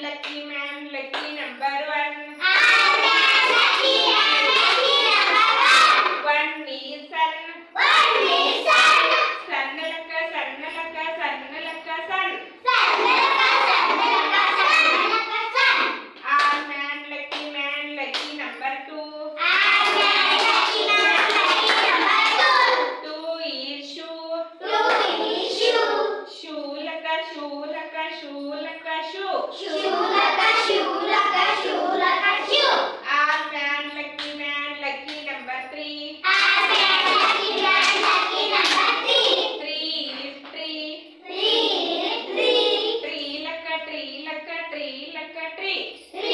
lucky number one. One is sun. Sannalakka sun. All man lucky number two. Two is shoe. Shoelaka shoe. All man lucky number three. Three is tree. Tree laka tree.